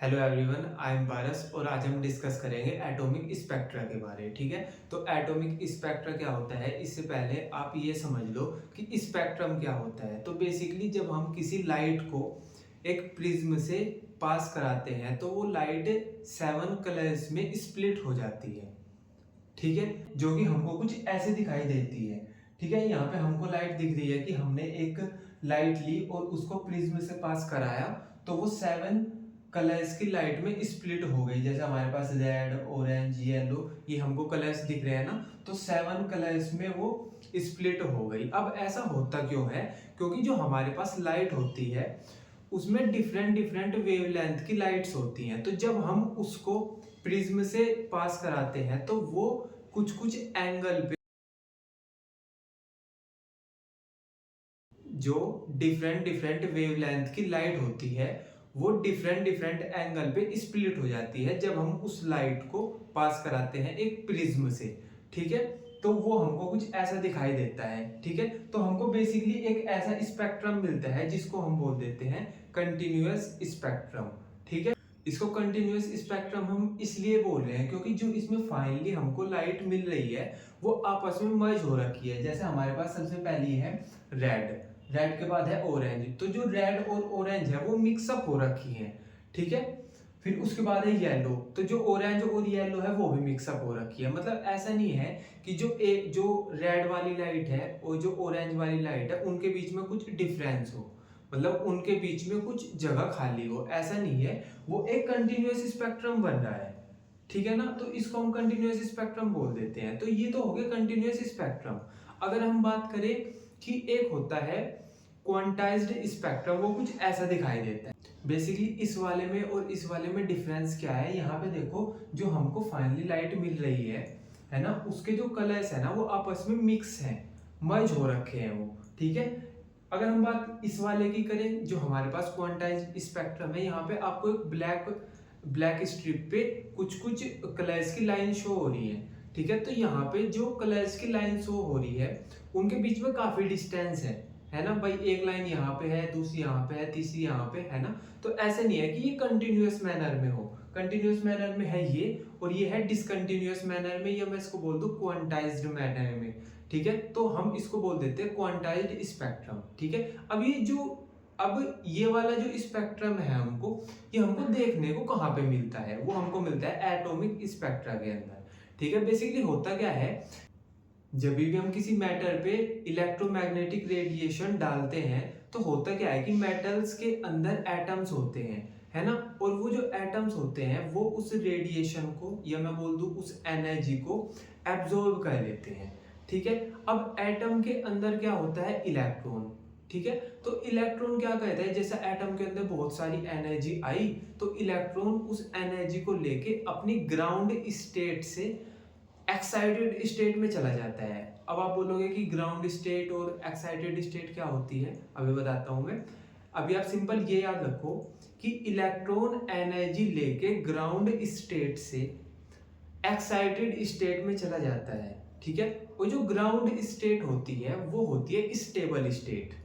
Hello everyone, I am पारस और आज हम डिस्कस करेंगे एटॉमिक स्पेक्ट्रा के बारे में। ठीक है, तो एटॉमिक स्पेक्ट्रा क्या होता है, इससे पहले आप ये समझ लो कि स्पेक्ट्रम क्या होता है। तो बेसिकली जब हम किसी लाइट को एक प्रिज्म से पास कराते हैं तो वो लाइट 7 कलर्स में स्प्लिट हो जाती है। ठीक है, जो कि हमको कुछ ऐसे दिखाई देती है। ठीक है, यहाँ पे हमको लाइट दिख रही है कि हमने एक लाइट ली और उसको प्रिज्म से पास कराया तो वो 7 कलर्स की लाइट में स्प्लिट हो गई। जैसे हमारे पास रेड, ऑरेंज, येलो, ये हमको कलर्स दिख रहे हैं ना, तो 7 कलर्स में वो स्प्लिट हो गई। अब ऐसा होता क्यों है? क्योंकि जो हमारे पास लाइट होती है उसमें डिफरेंट डिफरेंट वेवलेंथ की लाइट्स होती हैं। तो जब हम उसको प्रिज्म से पास कराते हैं तो वो कुछ कुछ एंगल पे जो डिफरेंट डिफरेंट वेवलेंथ की लाइट होती है वो डिफरेंट डिफरेंट एंगल पे स्प्लिट हो जाती है जब हम उस लाइट को पास कराते हैं एक प्रिज्म से। ठीक है, तो वो हमको कुछ ऐसा दिखाई देता है। ठीक है, तो हमको बेसिकली एक ऐसा स्पेक्ट्रम मिलता है जिसको हम बोल देते हैं कंटिन्यूअस स्पेक्ट्रम। ठीक है, इसको कंटिन्यूअस स्पेक्ट्रम हम इसलिए बोल रहे हैं क्योंकि जो इसमें फाइनली हमको लाइट मिल रही है वो आपस में मर्ज हो रखी है। जैसे हमारे पास सबसे पहली है रेड, रेड के बाद है ऑरेंज, तो जो रेड और ऑरेंज है वो मिक्सअप हो रखी है। ठीक है, फिर उसके बाद है येलो, तो जो ऑरेंज और येलो है वो भी मिक्सअप हो रखी है। मतलब ऐसा नहीं है कि जो रेड वाली लाइट है और जो ऑरेंज वाली लाइट है उनके बीच में कुछ डिफरेंस हो, मतलब उनके बीच में कुछ जगह खाली हो, ऐसा नहीं है। वो एक कंटिन्यूअस स्पेक्ट्रम बन रहा है। ठीक है ना, तो इसको हम कंटिन्यूअस स्पेक्ट्रम बोल देते हैं। तो ये तो हो गया कंटिन्यूअस स्पेक्ट्रम। अगर हम बात करें कि एक होता है क्वांटाइज्ड स्पेक्ट्रम, वो कुछ ऐसा दिखाई देता है। बेसिकली इस वाले में और इस वाले में डिफरेंस क्या है, यहाँ पे देखो जो हमको फाइनली लाइट मिल रही है ना, उसके जो कलर्स है ना वो आपस में मिक्स हैं, मर्ज हो रखे हैं वो। ठीक है, अगर हम बात इस वाले की करें जो हमारे पास क्वांटाइज्ड स्पेक्ट्रम है, यहाँ पे आपको एक ब्लैक ब्लैक स्ट्रिप पे कुछ कुछ कलर्स की लाइन शो हो रही है। ठीक है, तो यहाँ पे जो कलर्स की लाइन शो हो रही है उनके बीच में काफी डिस्टेंस है ना भाई। एक लाइन यहाँ पे है, दूसरी यहाँ पे है, तीसरी यहाँ पे है ना। तो ऐसे नहीं है कि ये कंटिन्यूअस मैनर में हो, कंटिन्यूअस मैनर में है ये, और ये है डिसकंटिन्यूअस मैनर में, या मैं इसको बोल दूं क्वांटाइज्ड मैनर में। ठीक है, तो हम इसको बोल देते हैं क्वांटाइज्ड स्पेक्ट्रम। ठीक है, अब ये वाला जो स्पेक्ट्रम है हमको, ये हमको देखने को कहाँ पे मिलता है, वो हमको मिलता है एटॉमिक स्पेक्ट्रा के अंदर। ठीक है, बेसिकली होता क्या है, जब भी हम किसी मैटर पे इलेक्ट्रोमैग्नेटिक रेडिएशन डालते हैं तो होता क्या है कि मेटल्स के अंदर एटम्स होते हैं, है ना। और वो जो एटम्स होते हैं वो उस रेडिएशन को, या मैं बोल दूं उस एनर्जी को एब्जॉर्ब कर लेते हैं। ठीक है, अब एटम के अंदर क्या होता है, इलेक्ट्रॉन। ठीक है, तो इलेक्ट्रॉन क्या कहता है, जैसा एटम के अंदर बहुत सारी एनर्जी आई तो इलेक्ट्रॉन उस एनर्जी को लेके अपनी ग्राउंड स्टेट से एक्साइटेड स्टेट में चला जाता है। अब आप बोलोगे कि ग्राउंड स्टेट और एक्साइटेड स्टेट क्या होती है, अभी बताता हूं मैं। अभी आप सिंपल ये याद रखो कि इलेक्ट्रॉन एनर्जी लेके ग्राउंड स्टेट से एक्साइटेड स्टेट में चला जाता है। ठीक है, और जो ग्राउंड स्टेट होती है वो होती है स्टेबल स्टेट।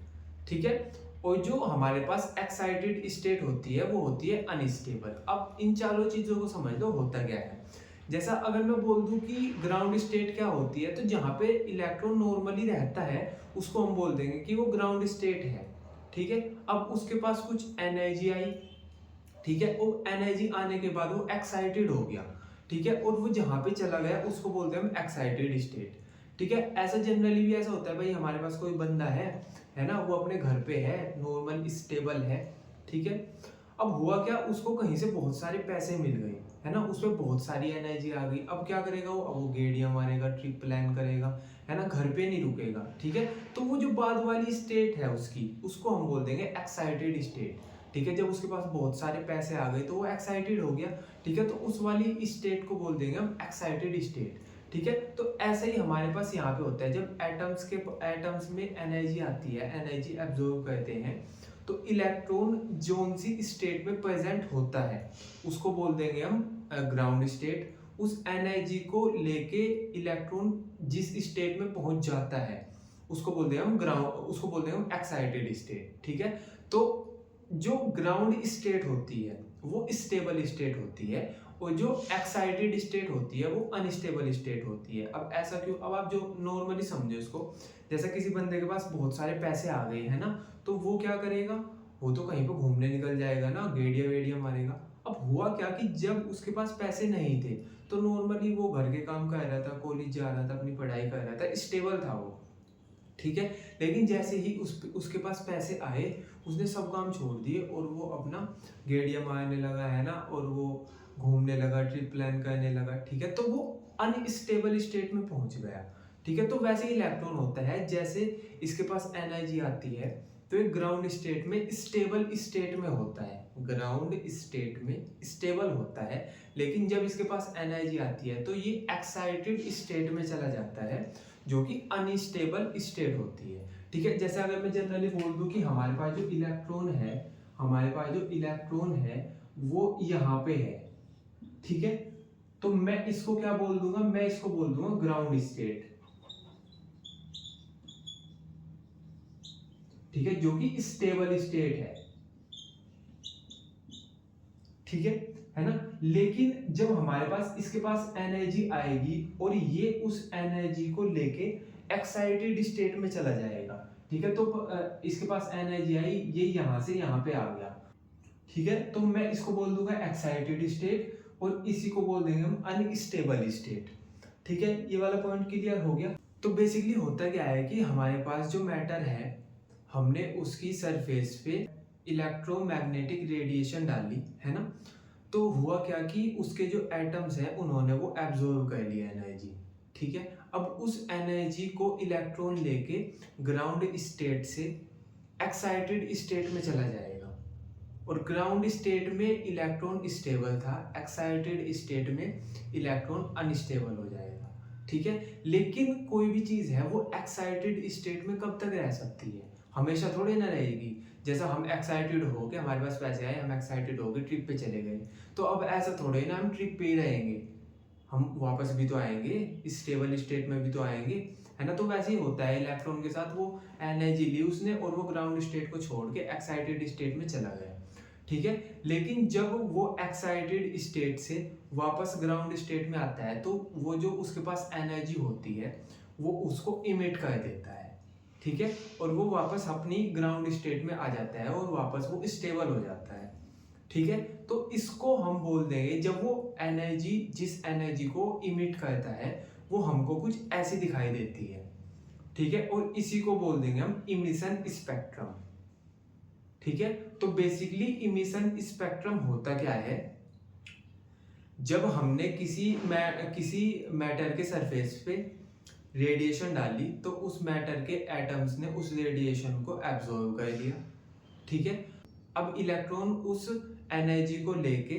ठीक है, और जो हमारे पास एक्साइटेड स्टेट होती है वो होती है अनस्टेबल। अब इन चारों चीजों को समझ लो होता क्या है। जैसा अगर मैं बोल दूं कि ग्राउंड स्टेट क्या होती है, तो जहां पे इलेक्ट्रॉन नॉर्मली रहता है उसको हम बोल देंगे कि वो ग्राउंड स्टेट है। ठीक है, अब उसके पास कुछ एनर्जी आई, ठीक है, वो एनर्जी आने के बाद वो एक्साइटेड हो गया। ठीक है, और वो जहां पे चला गया उसको बोलते हैं हम एक्साइटेड स्टेट। ठीक है, ऐसा जनरली भी ऐसा होता है भाई, हमारे पास कोई बंदा है ना, वो अपने घर पे है, नॉर्मल स्टेबल है। ठीक है, अब हुआ क्या, उसको कहीं से बहुत सारे पैसे मिल गए, है ना, उसमें बहुत सारी एनर्जी आ गई। अब क्या करेगा वो, अब वो गेड़ियां मारेगा, ट्रिप प्लान करेगा, है ना, घर पे नहीं रुकेगा। ठीक है, तो वो जो बाद वाली स्टेट है उसकी, उसको हम बोल देंगे एक्साइटेड स्टेट। ठीक है, जब उसके पास बहुत सारे पैसे आ गए तो वो एक्साइटेड हो गया। ठीक है, तो उस वाली स्टेट को बोल देंगे हम एक्साइटेड स्टेट। ठीक है, तो ऐसे ही हमारे पास यहाँ पे होता है, जब एटम्स में एनर्जी आती है, एनर्जी एब्जॉर्ब करते हैं, तो इलेक्ट्रॉन जोन सी स्टेट में प्रेजेंट होता है उसको बोल देंगे हम ग्राउंड स्टेट। उस एनर्जी को लेके इलेक्ट्रॉन जिस स्टेट में पहुंच जाता है उसको बोल देंगे हम उसको बोल देंगे हम एक्साइटेड स्टेट। ठीक है, तो जो ग्राउंड स्टेट होती है वो स्टेबल स्टेट होती है, और जो एक्साइटेड स्टेट होती है वो अनस्टेबल स्टेट होती है। अब ऐसा क्यों? अब आप जो नॉर्मली समझो इसको, जैसा किसी बंदे के पास बहुत सारे पैसे आ गए हैं ना, तो वो क्या करेगा? वो तो कहीं पे घूमने निकल जाएगा ना, गेड़िया वेड़िया मारेगा। अब हुआ क्या कि जब उसके पास पैसे नहीं थे तो नॉर्मली वो घर के काम कर रहा था, कॉलेज जा रहा था, अपनी पढ़ाई कर रहा था, स्टेबल था वो, ठीक है। लेकिन जैसे ही उसके पास पैसे आए, उसने सब काम छोड़ दिए और वो अपना गेड़िया मारने लगा, है ना, और वो घूमने लगा, ट्रिप प्लान करने लगा, ठीक है। तो वो अनस्टेबल स्टेट में पहुंच गया, ठीक है। तो वैसे ही इलेक्ट्रॉन होता है, जैसे इसके पास एनर्जी आती है तो एक ग्राउंड स्टेट में स्टेबल स्टेट में होता है, ग्राउंड स्टेट में स्टेबल होता है। लेकिन जब इसके पास एनर्जी आती है तो ये एक्साइटेड स्टेट में चला जाता है, जो कि अनस्टेबल स्टेट होती है, ठीक है। जैसे अगर मैं जनरली बोल दूं कि हमारे पास जो इलेक्ट्रॉन है, हमारे पास जो इलेक्ट्रॉन है वो यहाँ पे है, ठीक है। तो मैं इसको क्या बोल दूंगा? मैं इसको बोल दूंगा ग्राउंड स्टेट, ठीक है, जो कि स्टेबल स्टेट है, ठीक है ना। लेकिन जब हमारे पास इसके पास एनर्जी आएगी और ये उस एनर्जी को लेके एक्साइटेड स्टेट में चला जाएगा, ठीक है। तो इसके पास एनर्जी आई, ये यहां से यहां पे आ गया, ठीक है। तो मैं इसको बोल दूंगा एक्साइटेड स्टेट, और इसी को बोल देंगे हम अनस्टेबल स्टेट, ठीक है। ये वाला पॉइंट क्लियर हो गया। तो बेसिकली होता क्या है कि हमारे पास जो मैटर है, हमने उसकी सरफेस पे इलेक्ट्रोमैग्नेटिक रेडिएशन डाली, है ना। तो हुआ क्या कि उसके जो एटम्स हैं उन्होंने वो एब्जॉर्ब कर लिया एनर्जी, ठीक है। अब उस एनर्जी को इलेक्ट्रॉन लेके ग्राउंड स्टेट से एक्साइटेड स्टेट में चला जाएगा, और ग्राउंड स्टेट में इलेक्ट्रॉन स्टेबल था, एक्साइटेड स्टेट में इलेक्ट्रॉन अनस्टेबल हो जाएगा, ठीक है। लेकिन कोई भी चीज़ है वो एक्साइटेड स्टेट में कब तक रह सकती है? हमेशा थोड़ी ना रहेगी। जैसा हम एक्साइटेड हो गए, हमारे पास पैसे आए, हम एक्साइटेड हो गए, ट्रिप पे चले गए, तो अब ऐसा थोड़े ना हम ट्रिप पे ही रहेंगे, हम वापस भी तो आएंगे, स्टेबल स्टेट में भी तो आएंगे, है ना। तो वैसे ही होता है इलेक्ट्रॉन के साथ, वो एनर्जी ली उसने और वो ग्राउंड स्टेट को छोड़ के एक्साइटेड स्टेट में चला गया, ठीक है। लेकिन जब वो एक्साइटेड स्टेट से वापस ग्राउंड स्टेट में आता है तो वो जो उसके पास एनर्जी होती है वो उसको इमिट कर देता है, ठीक है, और वो वापस अपनी ग्राउंड स्टेट में आ जाता है और वापस वो स्टेबल हो जाता है, ठीक है। तो इसको हम बोल देंगे, जब वो एनर्जी, जिस एनर्जी को इमिट करता है वो हमको कुछ ऐसी दिखाई देती है, ठीक है, और इसी को बोल देंगे हम इमिशन स्पेक्ट्रम, ठीक है। तो बेसिकली इमिशन स्पेक्ट्रम होता क्या है? जब हमने किसी मैटर के सरफेस पे रेडिएशन डाली तो उस मैटर के एटम्स ने उस रेडिएशन को एब्जॉर्ब कर लिया, ठीक है। अब इलेक्ट्रॉन उस एनर्जी को लेके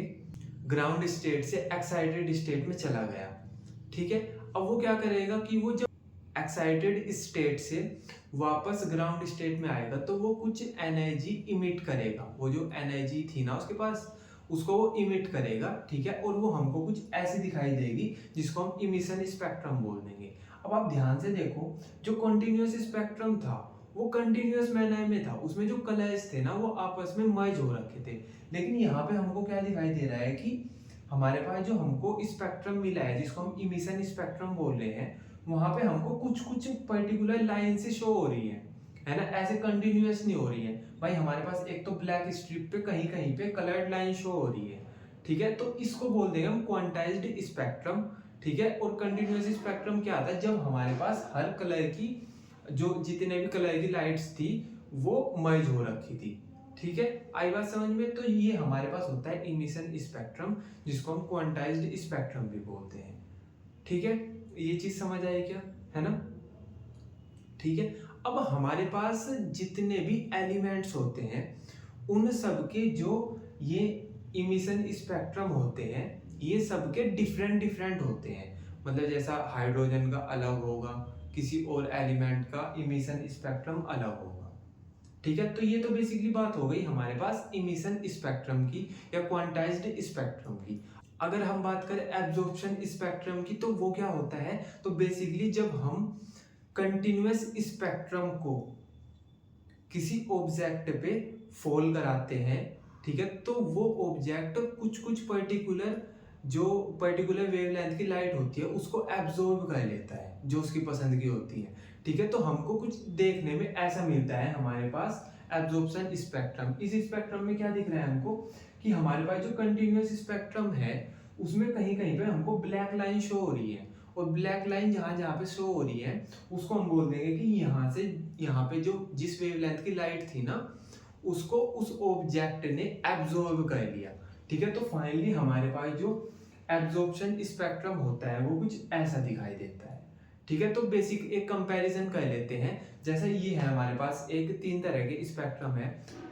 ग्राउंड स्टेट से एक्साइटेड स्टेट में चला गया, ठीक है। अब वो क्या करेगा कि वो जब एक्साइटेड स्टेट से वापस ग्राउंड स्टेट में आएगा तो वो कुछ एनर्जी इमिट करेगा, वो जो एनर्जी थी ना उसके पास उसको वो इमिट करेगा, ठीक है, और वो हमको कुछ ऐसी दिखाई देगी जिसको हम इमिशन स्पेक्ट्रम बोल देंगे। अब आप ध्यान से देखो, जो कंटिन्यूअस स्पेक्ट्रम था वो कंटिन्यूअस मैनर में था, उसमें जो कलर्स थे ना वो आपस में मर्ज हो रखे थे। लेकिन यहाँ पे हमको क्या दिखाई दे रहा है कि हमारे पास जो हमको स्पेक्ट्रम मिला है जिसको हम इमिशन स्पेक्ट्रम बोल रहे हैं, वहां पे हमको कुछ कुछ पर्टिकुलर लाइन से शो हो रही है ना, ऐसे कंटिन्यूअस नहीं हो रही है भाई। हमारे पास एक तो ब्लैक स्ट्रिप पे कहीं कहीं पे कलर्ड लाइन शो हो रही है, ठीक है। तो इसको बोल देंगे हम क्वांटाइज्ड स्पेक्ट्रम, ठीक है। और कंटिन्यूअस स्पेक्ट्रम क्या आता है? जब हमारे पास हर कलर की, जो जितने भी कलर की लाइट्स थी वो मर्ज हो रखी थी, ठीक है। आई बात समझ में? तो ये हमारे पास होता है इमिशन स्पेक्ट्रम, जिसको हम क्वांटाइज्ड स्पेक्ट्रम भी बोलते हैं, ठीक है। ये चीज समझ आई क्या? है ना, ठीक है। अब हमारे पास जितने भी एलिमेंट्स होते हैं उन सब के जो ये इमिशन स्पेक्ट्रम होते हैं ये सब के डिफरेंट डिफरेंट होते हैं। मतलब जैसा हाइड्रोजन का अलग होगा, किसी और एलिमेंट का इमिशन स्पेक्ट्रम अलग होगा, ठीक है। तो ये तो बेसिकली बात हो गई हमारे पास इमिशन स्पेक्ट्रम की या क्वांटाइज्ड स्पेक्ट्रम की। अगर हम बात करें एब्जॉर्प्शन स्पेक्ट्रम की तो वो क्या होता है? तो बेसिकली जब हम कंटिन्यूअस स्पेक्ट्रम को किसी ऑब्जेक्ट पे फॉल कराते हैं, ठीक है। तो वो ऑब्जेक्ट कुछ कुछ पर्टिकुलर वेवलेंथ की लाइट होती है उसको एब्जॉर्ब कर लेता है, जो उसकी पसंद की होती है। ठीक है, तो हमको कुछ देखने में ऐसा मिलता है हमारे पास एब्जॉर्प्शन स्पेक्ट्रम। इस स्पेक्ट्रम में क्या दिख रहा है हमको कि हमारे पास जो कंटिन्यूअस स्पेक्ट्रम है उसमें कहीं कहीं पे हमको ब्लैक लाइन शो हो रही है, और ब्लैक लाइन जहां जहां पे शो हो रही है उसको हम बोल देंगे कि यहाँ से यहाँ पे जो जिस वेवलेंथ की लाइट थी ना उसको उस ऑब्जेक्ट ने एब्जॉर्ब कर लिया। ठीक है, तो फाइनली हमारे पास जो एब्जॉर्प्शन स्पेक्ट्रम होता है वो कुछ ऐसा दिखाई देता है। ठीक है, तो बेसिक एक कंपैरिजन कर लेते हैं। जैसे ये है हमारे पास एक 3 तरह के स्पेक्ट्रम है।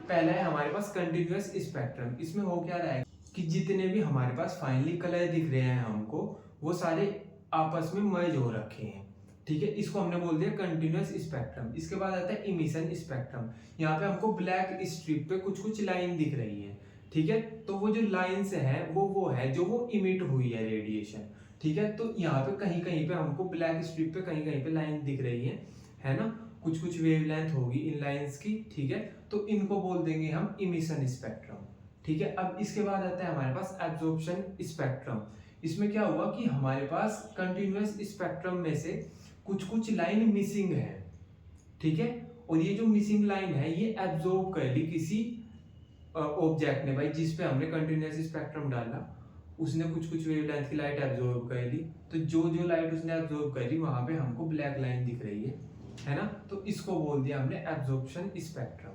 पहला है हमारे पास कंटिन्यूअस स्पेक्ट्रम। इसमें हो क्या रहा है कि जितने भी हमारे पास फाइनली कलर दिख रहे हैं हमको वो सारे आपस में मर्ज हो रखे हैं। ठीक है, इसको हमने बोल दिया कंटिन्यूअस स्पेक्ट्रम। इसके बाद आता है इमिशन स्पेक्ट्रम। यहाँ पे हमको ब्लैक स्ट्रिप पे कुछ कुछ लाइन दिख रही है। ठीक है, तो वो जो लाइंस है वो है जो वो इमिट हुई है रेडिएशन। ठीक है, तो यहाँ पे कहीं कहीं पे हमको ब्लैक स्ट्रिप पे कहीं कहीं पे लाइन दिख रही है ना, कुछ कुछ वेवलेंथ होगी इन लाइंस की। ठीक है, तो इनको बोल देंगे हम इमिशन स्पेक्ट्रम। ठीक है, अब इसके बाद आता है हमारे पास एब्जॉर्प्शन स्पेक्ट्रम। इसमें क्या हुआ कि हमारे पास कंटिन्यूअस स्पेक्ट्रम में से कुछ कुछ लाइन मिसिंग है। ठीक है, और ये जो मिसिंग लाइन है ये एब्जॉर्ब कर ली किसी ऑब्जेक्ट ने, भाई जिस पे हमने कंटिन्यूअस स्पेक्ट्रम डाला उसने कुछ कुछ वेवलेंथ की लाइट एब्जॉर्ब कर ली। तो जो जो लाइट उसने एब्जॉर्ब कर ली वहां पे हमको ब्लैक लाइन दिख रही है ना, तो इसको बोल दिया हमने एब्जॉर्प्शन स्पेक्ट्रम।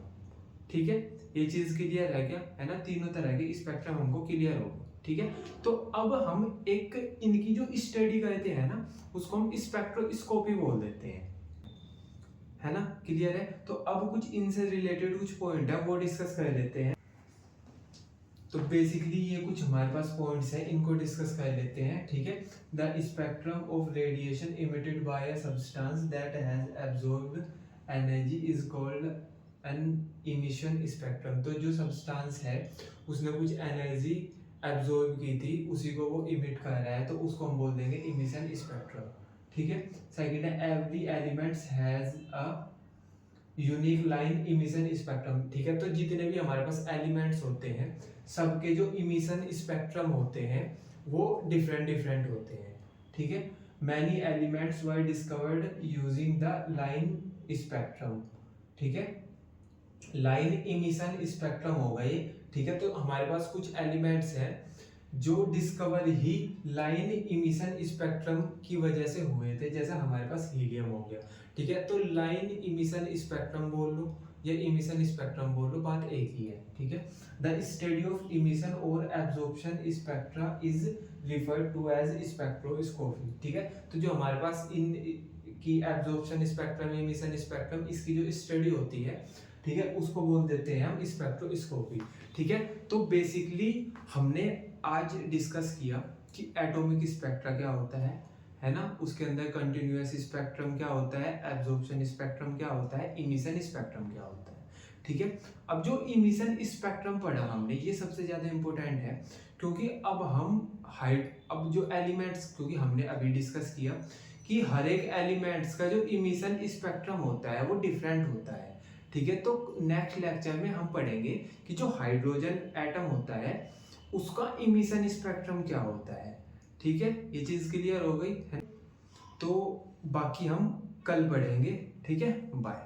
ठीक है, ये चीज क्लियर है क्या, है ना, तीनों तरह के स्पेक्ट्रम हमको क्लियर हो। ठीक है, तो अब हम एक इनकी जो स्टडी करते हैं ना उसको हम स्पेक्ट्रोस्कोपी बोल देते हैं, है ना, क्लियर है। तो अब कुछ इनसे रिलेटेड कुछ पॉइंट है वो डिस्कस कर लेते हैं। तो बेसिकली ये कुछ हमारे पास पॉइंट्स हैं, इनको डिस्कस कर लेते हैं। ठीक है, the spectrum of radiation emitted by a substance that has absorbed energy is called an emission spectrum. तो जो सब्सटेंस है उसने कुछ एनर्जी एब्जॉर्ब की थी उसी को वो इमिट कर रहा है तो उसको हम बोल देंगे इमिशन स्पेक्ट्रम। ठीक है, सेकंड है every elements has a unique line emission spectrum. ठीक है, तो जितने भी हमारे पास एलिमेंट्स होते हैं सबके जो इमिशन स्पेक्ट्रम होते हैं वो डिफरेंट डिफरेंट होते हैं। ठीक है, many elements were discovered using the line spectrum. ठीक है, लाइन इमिशन स्पेक्ट्रम हो गई। ठीक है, तो हमारे पास कुछ एलिमेंट्स हैं जो डिस्कवर ही लाइन इमिशन स्पेक्ट्रम की वजह से हुए थे, जैसा हमारे पास हीलियम हो गया। ठीक है, तो लाइन इमिशन स्पेक्ट्रम बोल लो या इमिशन स्पेक्ट्रम बोल लो, बात एक ही है। ठीक है, द स्टडी ऑफ इमिशन और absorption spectra is referred to as spectroscopy. ठीक है, तो जो हमारे पास इन की एब्जॉर्प्शन स्पेक्ट्रम इमिशन स्पेक्ट्रम इसकी जो स्टडी होती है, ठीक है, उसको बोल देते हैं हम स्पेक्ट्रोस्कोपी। ठीक है, तो बेसिकली हमने आज डिस्कस किया कि एटॉमिक स्पेक्ट्रा क्या होता है ना, उसके अंदर कंटिन्यूअस स्पेक्ट्रम क्या होता है, एब्जॉर्प्शन स्पेक्ट्रम क्या होता है, इमिशन स्पेक्ट्रम क्या होता है। ठीक है, अब जो इमिशन स्पेक्ट्रम पढ़ा हमने ये सबसे ज्यादा इंपॉर्टेंट है क्योंकि अब जो एलिमेंट्स, क्योंकि हमने अभी डिस्कस किया कि हर एक एलिमेंट्स का जो इमिशन स्पेक्ट्रम होता है वो डिफरेंट होता है। ठीक है, तो नेक्स्ट लेक्चर में हम पढ़ेंगे कि जो हाइड्रोजन एटम होता है उसका इमिशन स्पेक्ट्रम क्या होता है। ठीक है, ये चीज क्लियर हो गई है, तो बाकी हम कल पढ़ेंगे। ठीक है, बाय।